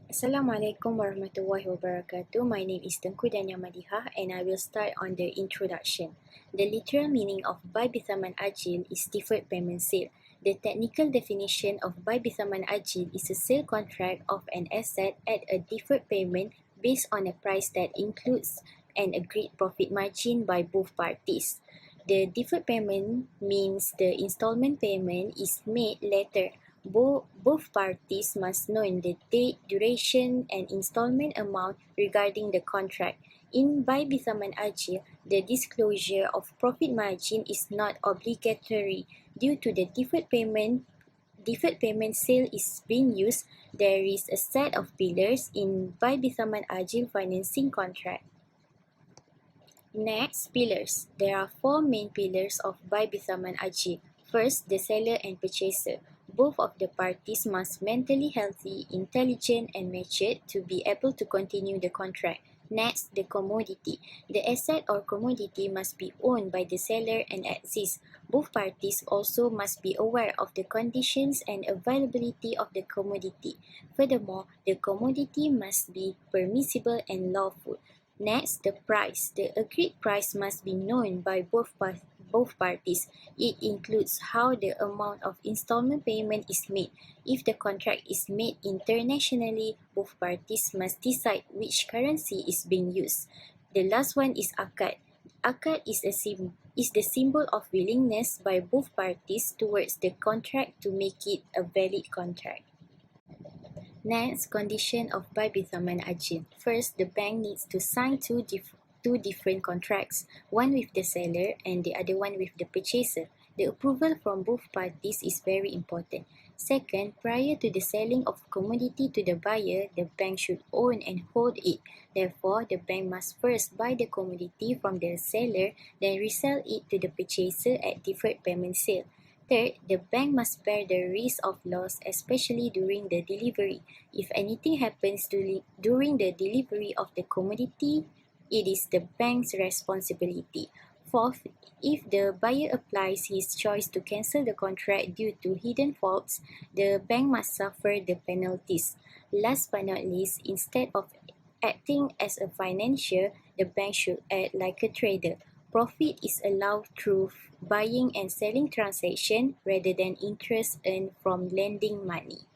Assalamualaikum warahmatullahi wabarakatuh. My name is Tengku Dania Madihah and I will start on the introduction. The literal meaning of Bai Bithaman Ajil is deferred payment sale. The technical definition of Bai Bithaman Ajil is a sale contract of an asset at a deferred payment based on a price that includes an agreed profit margin by both parties. The deferred payment means the installment payment is made later. Both parties must know the date, duration, and installment amount regarding the contract. In Bai Bithaman Ajil, the disclosure of profit margin is not obligatory due to the deferred payment sale is being used. There is a set of pillars in Bai Bithaman Ajil financing contract. Next, pillars. There are four main pillars of Bai Bithaman Ajil. First, the seller and purchaser. Both of the parties must mentally healthy, intelligent, and matured to be able to continue the contract. Next, the commodity. The asset or commodity must be owned by the seller and exist. Both parties also must be aware of the conditions and availability of the commodity. Furthermore, the commodity must be permissible and lawful. Next, the price. The agreed price must be known by both parties. It includes how the amount of installment payment is made. If the contract is made internationally, both parties must decide which currency is being used. The last one is akad. Akad is the symbol of willingness by both parties towards the contract to make it a valid contract. Next, condition of Bai Bithaman Ajil. First, the bank needs to sign two different contracts, one with the seller and the other one with the purchaser. The approval from both parties is very important. Second, prior to the selling of commodity to the buyer, the bank should own and hold it. Therefore, the bank must first buy the commodity from the seller, then resell it to the purchaser at deferred payment sale. Third, the bank must bear the risk of loss, especially during the delivery. If anything happens during the delivery of the commodity, it is the bank's responsibility. Fourth, if the buyer applies his choice to cancel the contract due to hidden faults, the bank must suffer the penalties. Last but not least, instead of acting as a financier, the bank should act like a trader. Profit is allowed through buying and selling transaction rather than interest earned from lending money.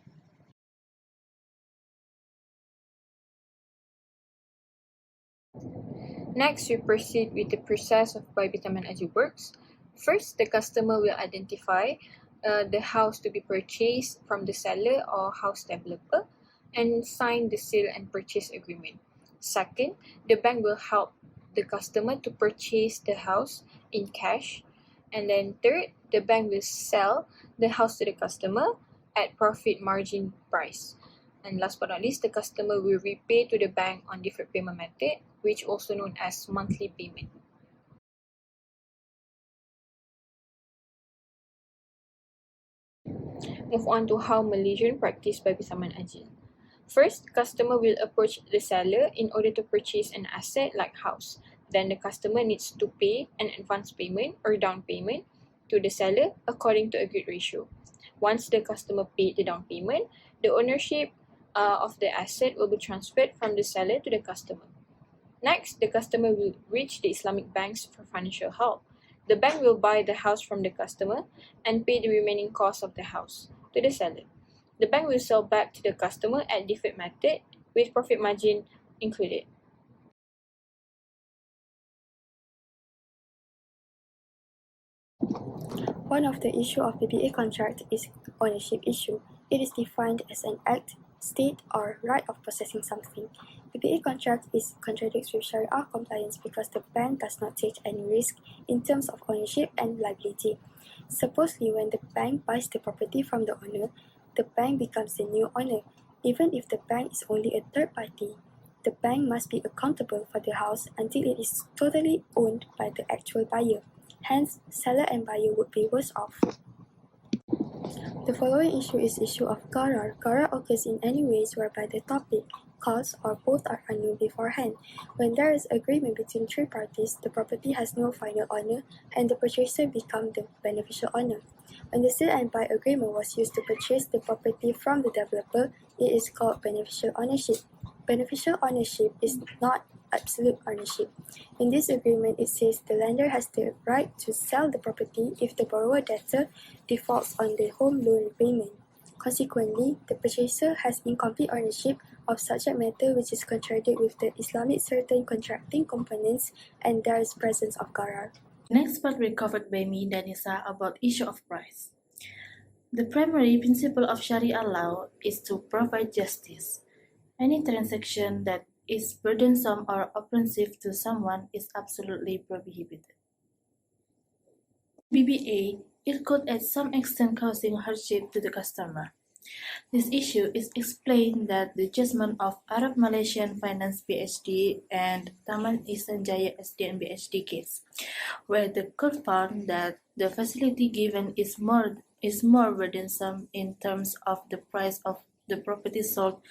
Next, we proceed with the process of Bai Bithaman Ajil works. First, the customer will identify the house to be purchased from the seller or house developer and sign the sale and purchase agreement. Second, the bank will help the customer to purchase the house in cash. And then third, the bank will sell the house to the customer at profit margin price. And last but not least, the customer will repay to the bank on deferred payment method, which also known as monthly payment. Move on to how Malaysian practice Bai Bithaman Ajil. First, customer will approach the seller in order to purchase an asset like house. Then the customer needs to pay an advance payment or down payment to the seller according to agreed ratio. Once the customer paid the down payment, the ownership of the asset will be transferred from the seller to the customer. Next, the customer will reach the Islamic banks for financial help. The bank will buy the house from the customer and pay the remaining cost of the house to the seller. The bank will sell back to the customer at deferred method with profit margin included. One of the issues of the BA contract is ownership issue. It is defined as an act, state, or right of possessing something. The BA contract contradicts with Sharia compliance because the bank does not take any risk in terms of ownership and liability. Supposedly, when the bank buys the property from the owner, the bank becomes the new owner. Even if the bank is only a third party, the bank must be accountable for the house until it is totally owned by the actual buyer. Hence, seller and buyer would be worse off. The following issue is issue of gharar. Gharar occurs in any ways whereby the topic, cause, or both are unknown beforehand. When there is agreement between three parties, the property has no final owner and the purchaser becomes the beneficial owner. When the sale and buy agreement was used to purchase the property from the developer, it is called beneficial ownership. Beneficial ownership is not absolute ownership. In this agreement, it says the lender has the right to sell the property if the borrower debtor defaults on the home loan repayment. Consequently, the purchaser has incomplete ownership of subject matter which is contradicted with the Islamic certain contracting components, and there is presence of gharar. Next part will covered by me, Danisa, about issue of price. The primary principle of Sharia law is to provide justice. Any transaction that is burdensome or offensive to someone is absolutely prohibited. BBA, it could at some extent causing hardship to the customer. This issue is explained that the judgment of Arab Malaysian Finance PhD and Taman Isanjaya SD and PhD case, where the court found that the facility given is more burdensome in terms of the price of the property sold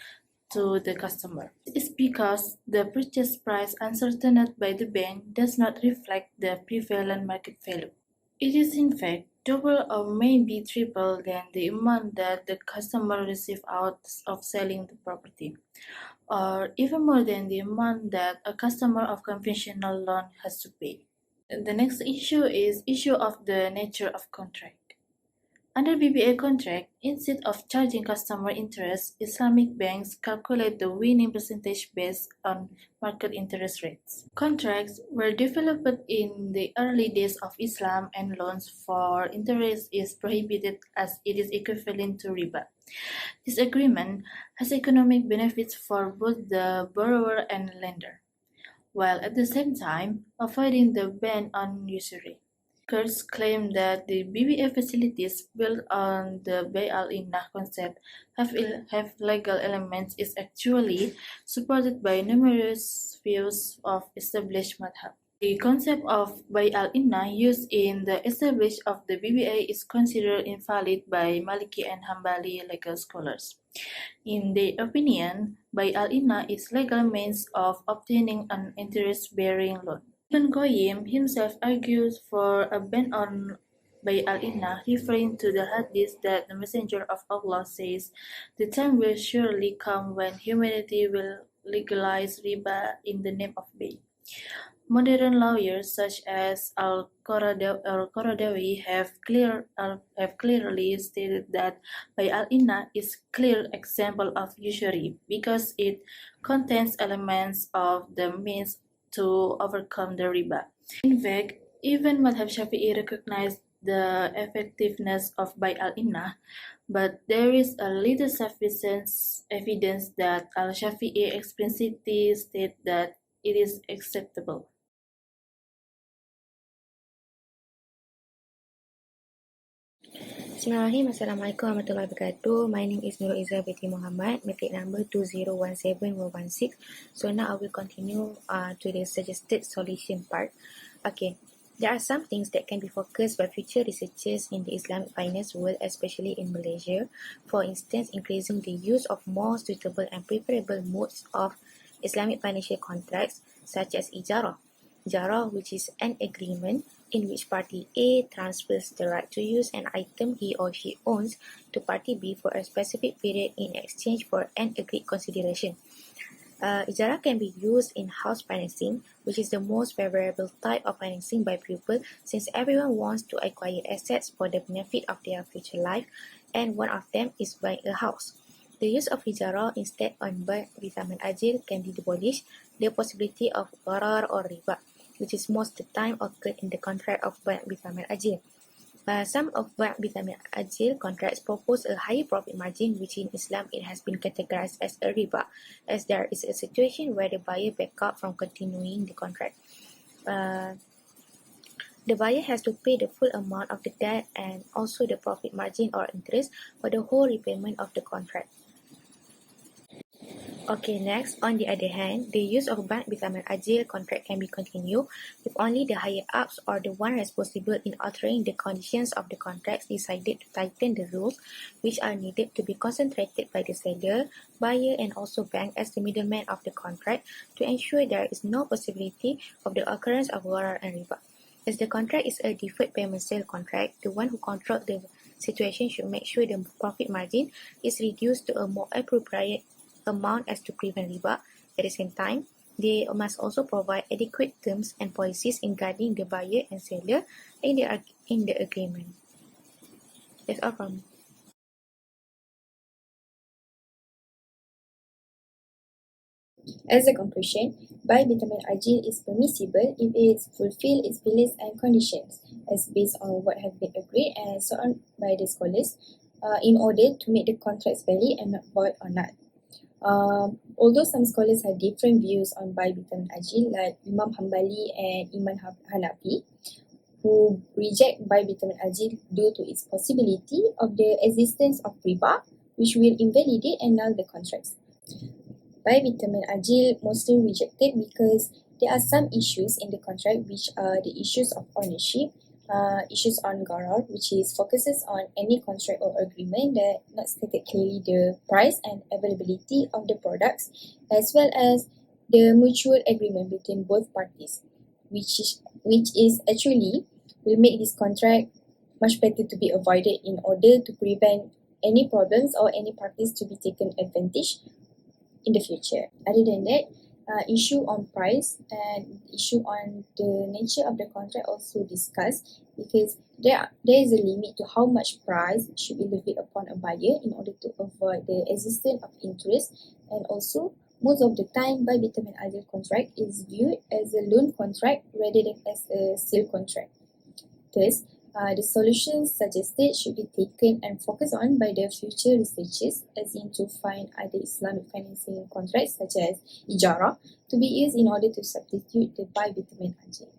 to the customer. This is because the purchase price ascertained by the bank does not reflect the prevalent market value. It is in fact double or maybe triple than the amount that the customer received out of selling the property, or even more than the amount that a customer of conventional loan has to pay. The next issue is issue of the nature of contract. Under BBA contract, instead of charging customer interest, Islamic banks calculate the winning percentage based on market interest rates. Contracts were developed in the early days of Islam, and loans for interest is prohibited as it is equivalent to riba. This agreement has economic benefits for both the borrower and lender, while at the same time avoiding the ban on usury. Kurds claim that the BBA facilities built on the Bai al-Innah concept have legal elements is actually supported by numerous views of established madhab. The concept of Bai al-Innah used in the establishment of the BBA is considered invalid by Maliki and Hanbali legal scholars. In their opinion, Bai al-Innah is legal means of obtaining an interest-bearing loan. Ibn Qayyim himself argues for a ban on Bai al-Innah, referring to the hadith that the Messenger of Allah says, "The time will surely come when humanity will legalize riba in the name of Bai." Modern lawyers such as Al-Qaradawi have clearly stated that Bai al-Innah is a clear example of usury because it contains elements of the means to overcome the riba. In fact, even Madhab Shafi'i recognized the effectiveness of Bai al-Innah, but there is a little sufficient evidence that al-Shafi'i explicitly state that it is acceptable. Bismillahirrahmanirrahim. Assalamualaikum warahmatullahi wabarakatuh. My name is Nurul Izzah Binti Mohamad, matric number 2017116. So now I will continue to the suggested solution part. Okay, there are some things that can be focused by future researchers in the Islamic finance world, especially in Malaysia. For instance, increasing the use of more suitable and preferable modes of Islamic financial contracts, such as ijarah. Ijarah, which is an agreement in which party A transfers the right to use an item he or she owns to party B for a specific period in exchange for an agreed consideration. Ijarah can be used in house financing, which is the most favorable type of financing by people since everyone wants to acquire assets for the benefit of their future life, and one of them is buying a house. The use of ijarah instead on Bai Bithaman Ajil can be abolished. The possibility of gharar or riba, which is most of the time occurred in the contract of Bai Bithaman Ajil. Some of Bai Bithaman Ajil contracts propose a higher profit margin, which in Islam it has been categorized as a riba, as there is a situation where the buyer back out from continuing the contract. The buyer has to pay the full amount of the debt and also the profit margin or interest for the whole repayment of the contract. Okay, next, on the other hand, the use of Bai Bithaman Ajil contract can be continued if only the higher-ups or the one responsible in altering the conditions of the contracts decided to tighten the rules which are needed to be concentrated by the seller, buyer and also bank as the middleman of the contract to ensure there is no possibility of the occurrence of gharar and riba. As the contract is a deferred payment sale contract, the one who controls the situation should make sure the profit margin is reduced to a more appropriate amount as to prevent riba. At the same time, they must also provide adequate terms and policies in guiding the buyer and seller in the agreement. That's all from me. As a conclusion, Bai Bithaman Ajil is permissible if it fulfills its pillars and conditions as based on what have been agreed and so on by the scholars in order to make the contracts valid and not void or not. Although some scholars have different views on Bai Bithaman Ajil, like Imam Hanbali and Imam Hanafi, who reject Bai Bithaman Ajil due to its possibility of the existence of riba, which will invalidate and null the contracts. Bai Bithaman Ajil mostly rejected because there are some issues in the contract which are the issues of ownership, issues on gharar, which is focuses on any contract or agreement that not stated clearly the price and availability of the products, as well as the mutual agreement between both parties, which is actually will make this contract much better to be avoided in order to prevent any problems or any parties to be taken advantage in the future. Other than that, issue on price and issue on the nature of the contract also discussed, because there is a limit to how much price should be levied upon a buyer in order to avoid the existence of interest, and also most of the time Bai Bithaman Ajil contract is viewed as a loan contract rather than as a sale contract. Thus, the solutions suggested should be taken and focused on by the future researchers, as in to find other Islamic financing contracts such as Ijara to be used in order to substitute the Bai Bithaman Ajil.